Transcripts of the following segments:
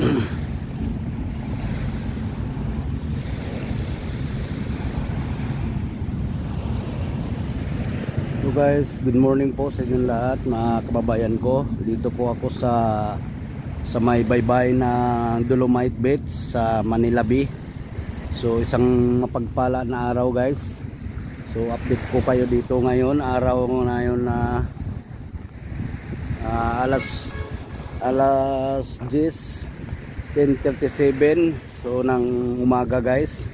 So guys, good morning po sa inyong lahat, mga kababayan ko. Dito po ako sa may baybay na Dolomite Beach sa Manila Bay. So isang mapagpala na araw guys. So update ko kayo dito ngayon. Araw ngayon na alas 10:37 so ng umaga guys.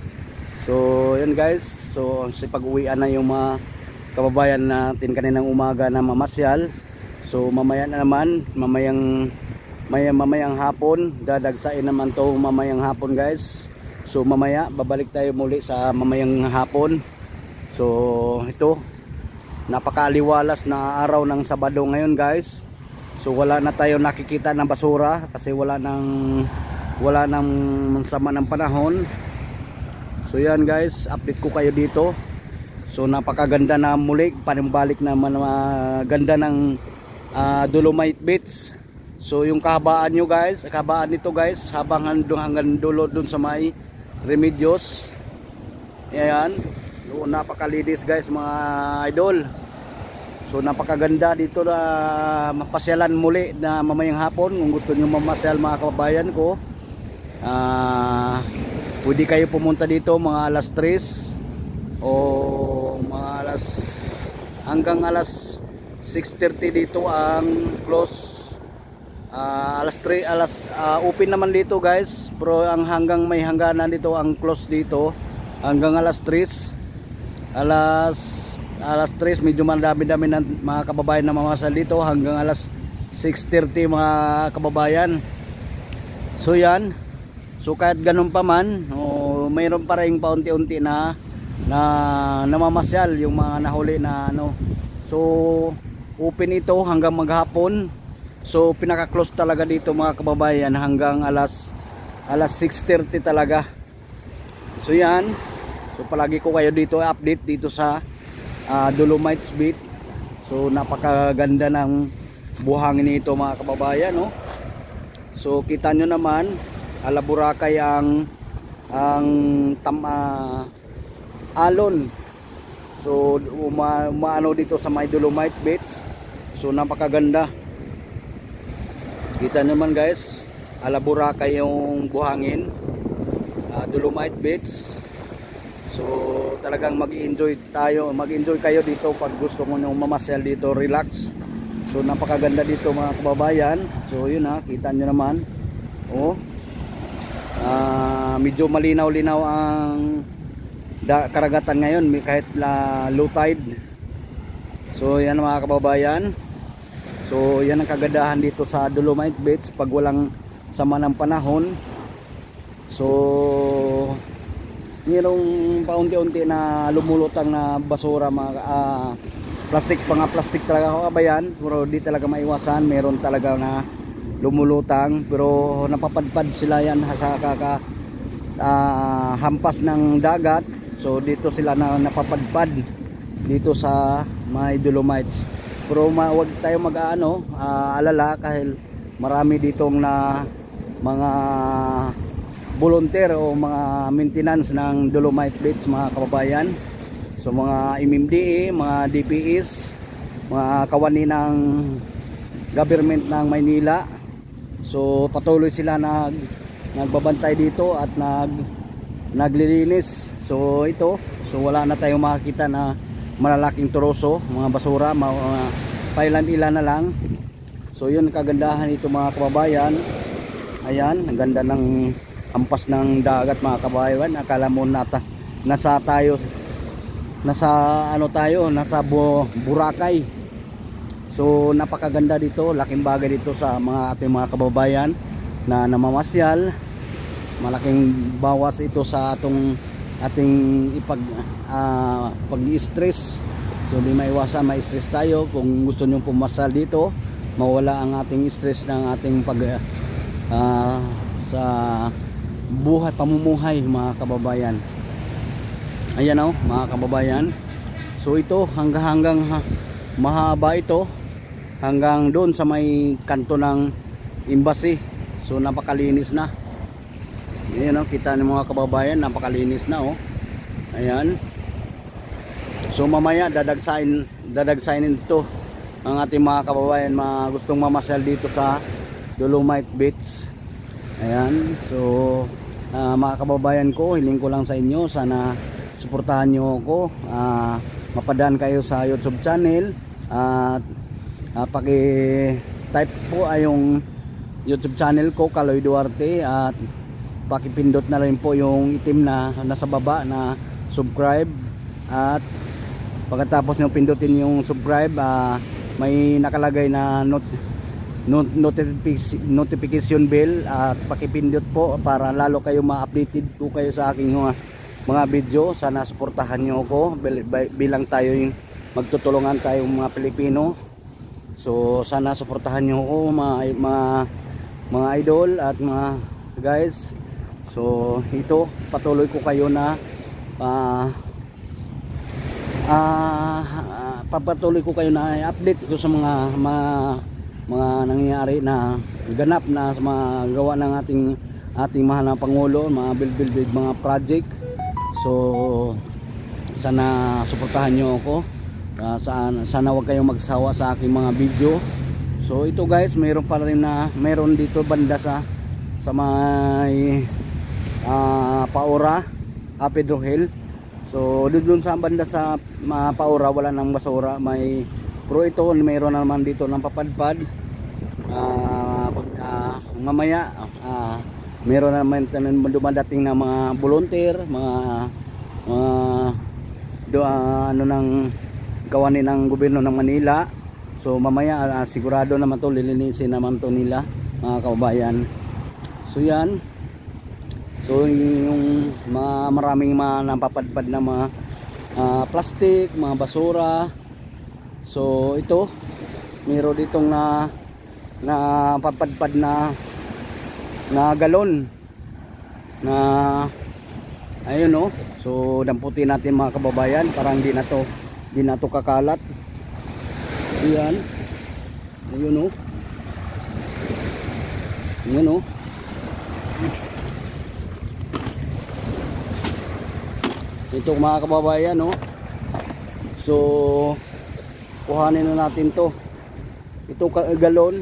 So yan guys, so pag-uwian na yung mga kababayan natin kaninang umaga na mamasyal. So mamaya na naman, mamayang hapon, dadagsain naman to mamayang hapon guys. So mamaya babalik tayo muli sa mamayang hapon. So ito, napakaliwalas na araw ng Sabado ngayon guys. So wala na tayo nakikita ng basura kasi wala nang sama ng panahon. So yan guys, update ko kayo dito. So napakaganda na muli, panimbalik naman ganda ng Dolomite Beach. So yung kahabaan nyo guys, kahabaan nito guys, hanggang dulo dun sa may Remedios. Ayan, so, napakalinis guys mga idol. So napakaganda dito na mapasyalan muli na mamayang hapon. Kung gusto nyo mamasyal mga kababayan ko, pwede kayo pumunta dito mga alas 3 o mga hanggang alas 6:30 dito ang close. Alas 3 open naman dito guys, pero ang hanggang may hangganan dito ang close dito hanggang alas 3. Alas 3 medyo madami-dami ng mga kababayan na mamasal dito hanggang alas 6:30 mga kababayan. So yan, so kahit ganun pa man, mayroon pa rin paunti-unti na namamasyal yung mga nahuli na ano. So open ito hanggang maghapon. So pinaka-close talaga dito mga kababayan hanggang alas 6:30 talaga. So yan, so palagi ko kayo dito update dito sa Dolomite Beach. So napakaganda ng buhangin nito mga kababayan, no? So kita nyo naman, ala Boracay ang alon. So umaano dito sa may Dolomite Beach. So napakaganda. Kita naman guys, ala Boracay yung buhangin, Dolomite Beach. So talagang mag-enjoy kayo dito pag gusto mo nyo mamasyal dito, relax. So napakaganda dito mga kababayan. So yun kita nyo naman. Medyo malinaw-linaw ang karagatan ngayon kahit low tide. So yan mga kababayan. So yan ang kagandahan dito sa Dolomite Beach pag walang sama ng panahon. So mayroong paunti-unti na lumulutang na basura, mga plastic talaga kabayan, pero di talaga maiwasan. Meron talaga na lumulutang, pero napapadpad sila yan sa hampas ng dagat. So dito sila napapadpad dito sa may Dolomites. Pero wag tayo alala kahit marami ditong na mga volunteer o mga maintenance ng Dolomite Beach mga kababayan. So mga MMDA, mga DPS, mga kawani ng government ng Maynila. So patuloy sila nagbabantay dito at naglilinis. So ito, so wala na tayong makikita na malalaking turoso, mga basura, pailan-ilan na lang. So yun kagandahan ito mga kababayan. Ayan, ang ganda ng ampas ng dagat mga kababayan. Akala mo nasa Boracay. So napakaganda dito, laking bagay dito sa mga ating mga kababayan na namamasyal. Malaking bawas ito sa ating pag-i-stress. So di maiwasan, ma-stress tayo. Kung gusto nyo pumasal dito, mawala ang ating stress ng ating sa pamumuhay mga kababayan. Ayan mga kababayan. So ito hanggang mahaba ito hanggang doon sa may kanto ng embassy. So napakalinis na. Ayan, oh, kita niyo mga kababayan, napakalinis na, oh. Ayan. So mamaya dadagsainin ito ang ating mga kababayan gustong mamasyal dito sa Dolomite Beach. Ayan. So mga kababayan ko, hiling ko lang sa inyo, sana suportahan nyo ako, mapadaan kayo sa YouTube channel at paki-type po ay yung YouTube channel ko, Kaloy Duarte, at pakipindot na rin po yung itim na nasa baba na subscribe, at pagkatapos nyo pindutin yung subscribe, may nakalagay na notification bell, at pakipindot po para lalo kayo ma-updated po kayo sa aking mga video. Sana suportahan nyo ako bilang tayo yung magtutulungan tayong mga Pilipino. So sana suportahan nyo ako mga idol at mga guys. So ito, patuloy ko kayo na papatuloy ko kayo na i-update ko sa mga nangyayari na ganap na sa mga gawa ng ating mahal na Pangulo, mga build mga project. So sana suportahan nyo ako, sana wag kayong magsawa sa aking mga video. So ito guys, meron dito banda sa may Paura, Pedro Hill. So doon sa banda sa Paura wala nang basura, pero ito mayroon naman dito ng papadpad. Mamaya meron naman dumadating na mga volunteer, ano ng gawanin ng gobyerno ng Manila. So mamaya sigurado naman to, lilinisin naman to nila mga kababayan. So yan. So yung maraming napapadpad na mga plastic, mga basura. So ito, meron ditong na papadpad na galon na ayun, oh. So damputin natin mga kababayan para hindi na to kakalat. Ayan. Ayun, oh. Ayan, oh. Ito mga kababayan, oh. So kuhanin na natin to. Ito galon,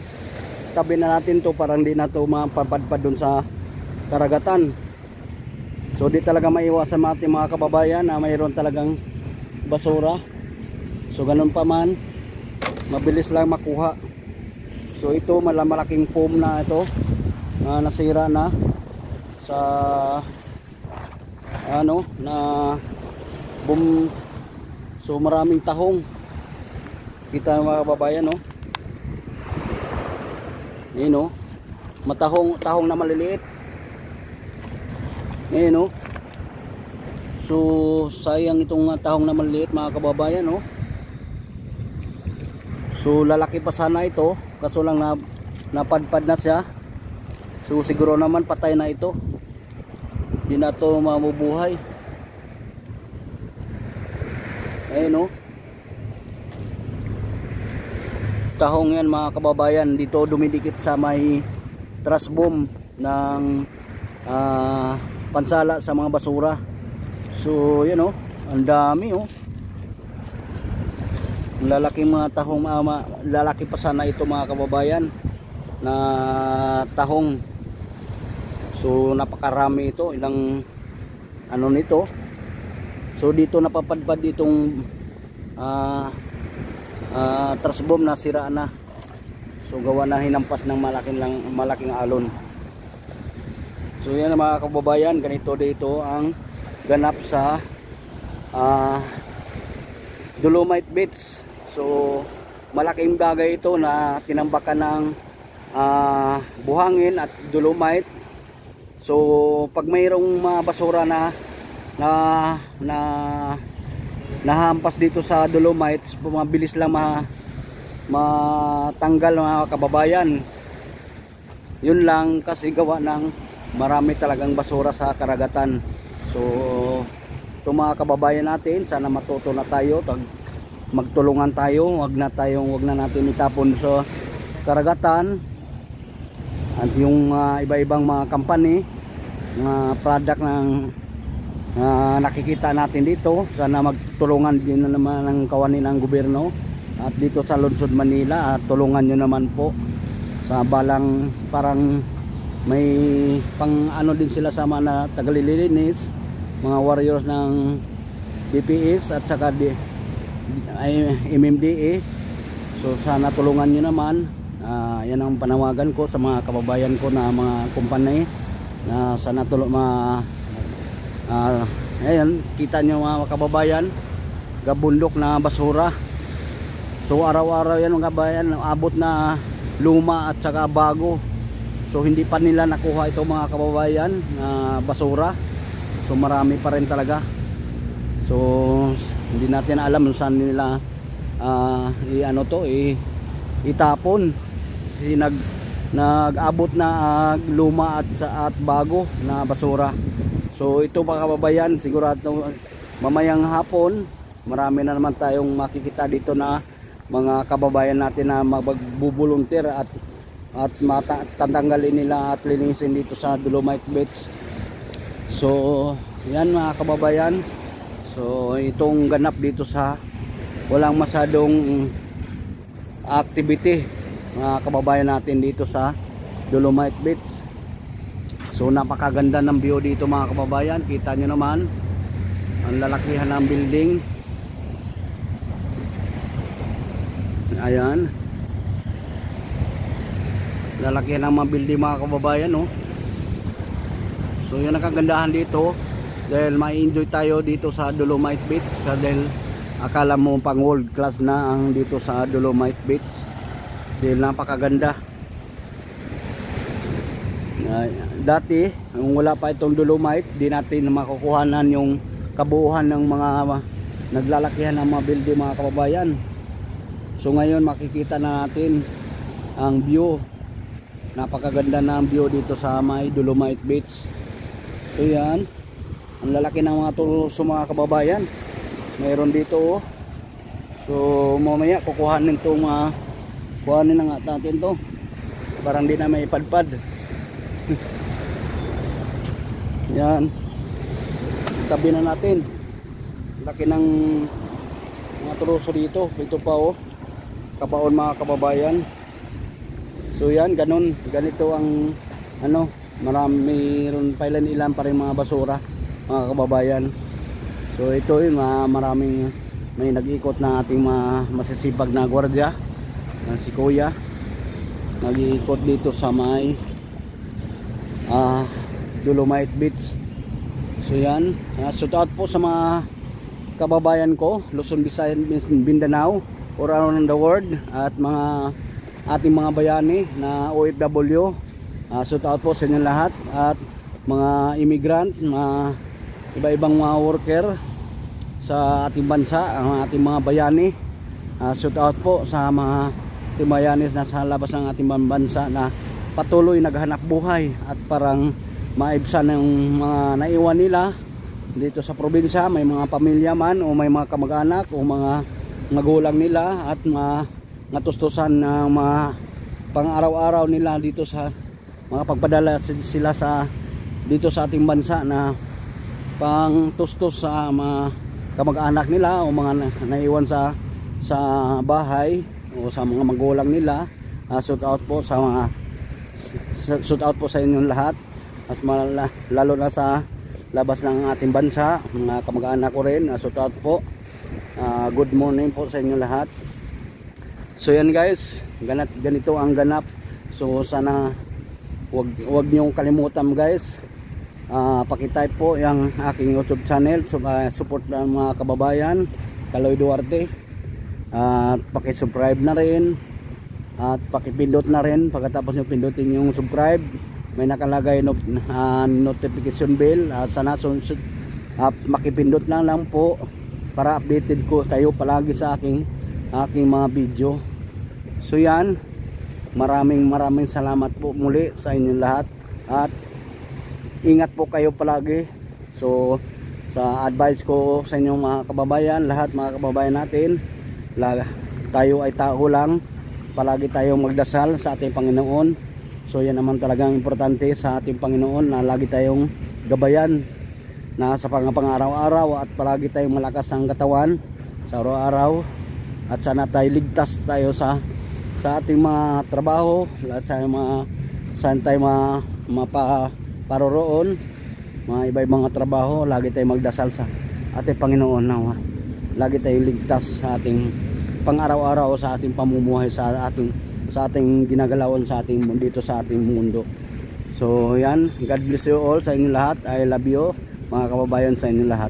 tabi na natin to para hindi na to mapapadpad dun sa karagatan. So di talaga maiwasan natin mga kababayan na mayroon talagang basura. So ganun pa man, mabilis lang makuha. So ito malaking foam na ito, nasira na sa na boom. So maraming tahong, kita mga kababayan, no? Ayan, no? Tahong na maliliit. Ayan, no? So sayang itong tahong na maliliit mga kababayan, no? So lalaki pa sana ito, kaso lang napadpad na siya. So siguro naman patay na ito, hindi na ito mabubuhay. Ayan, no? Tahong yan mga kababayan, dito dumidikit sa may trash boom ng pansala sa mga basura. So yan, oh, ang dami, oh. Lalaking mga tahong, lalaki pa sana ito mga kababayan na tahong. So napakarami ito, ilang nito. So dito napapadpad ditong trash bomb na sira na. So gawa na hinampas ng malaking alon. So yan mga kababayan, ganito dito ang ganap sa Dolomite Beach. So malaking bagay ito na tinambakan ng buhangin at dolomite. So pag mayroong mga basura na nahampas dito sa dolomites, mabilis lang matanggal mga kababayan. Yun lang kasi gawa ng marami talagang basura sa karagatan. So ito mga kababayan natin, sana matuto na tayo, magtulungan tayo, wag na natin itapon sa karagatan. at yung iba-ibang mga company, mga product ng nakikita natin dito. Sana magtulungan din na naman ng kawanin ng gobyerno at dito sa Lungsod Manila, at tulungan nyo naman po sa balang, parang may pang ano din sila sa mga tagalilinis, mga warriors ng DPS at saka MMDA. So sana tulungan nyo naman. Yan ang panawagan ko sa mga kababayan ko na mga kumpanya na sana ayan, kita nyo mga kababayan, gabundok na basura. So araw-araw yan mga kababayan, abot na luma at saka bago. So hindi pa nila nakuha ito mga kababayan na basura. So marami pa rin talaga. So hindi natin alam kung saan nila itapon. Kasi nag-abot na luma at bago na basura. So ito mga kababayan, sigurado mamayang hapon marami na naman tayong makikita dito na mga kababayan natin na magbubuluntir at tatanggalin nila at linisin dito sa Dolomite Beach. So yan mga kababayan, so itong ganap dito sa walang masyadong activity mga kababayan natin dito sa Dolomite Beach. So napakaganda ng view dito mga kababayan, kita nyo naman ang lalakihan ng building. Ayan, lalakihan ng mga building mga kababayan, no? So yun ang kagandahan dito, dahil ma-enjoy tayo dito sa Dolomite Beach, dahil akala mo pang world class na ang dito sa Dolomite Beach, dahil napakaganda. Dati kung wala pa itong Dolomite, di natin makukuhanan yung kabuuan ng mga naglalakihan ng mga building mga kababayan. So ngayon makikita na natin ang view, napakaganda na ang view dito sa may Dolomite Beach. So yan, ang lalaki ng mga tuloso mga kababayan, mayroon dito. So mamaya kukuhanin itong kuhanin na nga natin to, parang di na may ipadpad. Yan, tabi na natin, laki ng mga tuloso dito. Ito pa kabaon mga kababayan. So yan, ganito ang mayroon pa ilan pa rin mga basura mga kababayan. So ito maraming may nag-ikot na ating masisipag na gwardiya, si Kuya, nag-iikot dito sa may Dolomite Beach. So yan, shout out po sa mga kababayan ko Luzon, Visayas, Mindanao, or around the world, at mga ating mga bayani na OFW. Shout out po sa inyo lahat, at mga immigrant, mga iba-ibang mga worker sa ating bansa, ang ating mga bayani. Shout out po sa mga ating bayani na sa labas ng ating bansa na patuloy naghanap buhay at parang maibsan ng mga naiwan nila dito sa probinsya. May mga pamilya man o may mga kamag-anak o mga magulang nila, at natustusan ng mga pang-araw-araw nila dito sa mga pagpadala sila dito sa ating bansa na pang-tustos sa mga kamag-anak nila o mga naiwan sa bahay o sa mga magulang nila. Shout out po sa inyong lahat, at lalo na sa labas ng ating bansa, mga kamag-anak ko rin. Shout out po. Good morning po sa inyo lahat. So yan guys, ganito ang ganap. So sana wag niyong kalimutan guys, pakitype po yung aking YouTube channel. So, support ng mga kababayan Kaloy Duarte, at pakisubscribe na rin, at pakipindot na rin. Pagkatapos nyo pindutin yung subscribe, may nakalagay notification bell. Sana makipindot lang po para updated ko tayo palagi sa aking mga video. So yan, maraming salamat po muli sa inyong lahat, at ingat po kayo palagi. So sa advice ko sa inyong mga kababayan, lahat mga kababayan natin, tayo ay tao lang, palagi tayong magdasal sa ating Panginoon, So yan naman talagang importante sa ating Panginoon, na lagi tayong gabayan na sa pang-araw-araw at palagi tayong malakas ang katawan sa araw-araw, at sana tayo ligtas tayo sa ating mga trabaho, at saan tayo maparoroon, mga iba-ibang mga trabaho. Lagi tayong magdasal sa ating Panginoon na lagi tayong ligtas sa ating pang-araw-araw, sa ating pamumuhay, sa ating ginagalawan sa ating dito sa ating mundo. So yan, God bless you all sa inyo lahat. I love you mga kababayan, sa inyo lahat.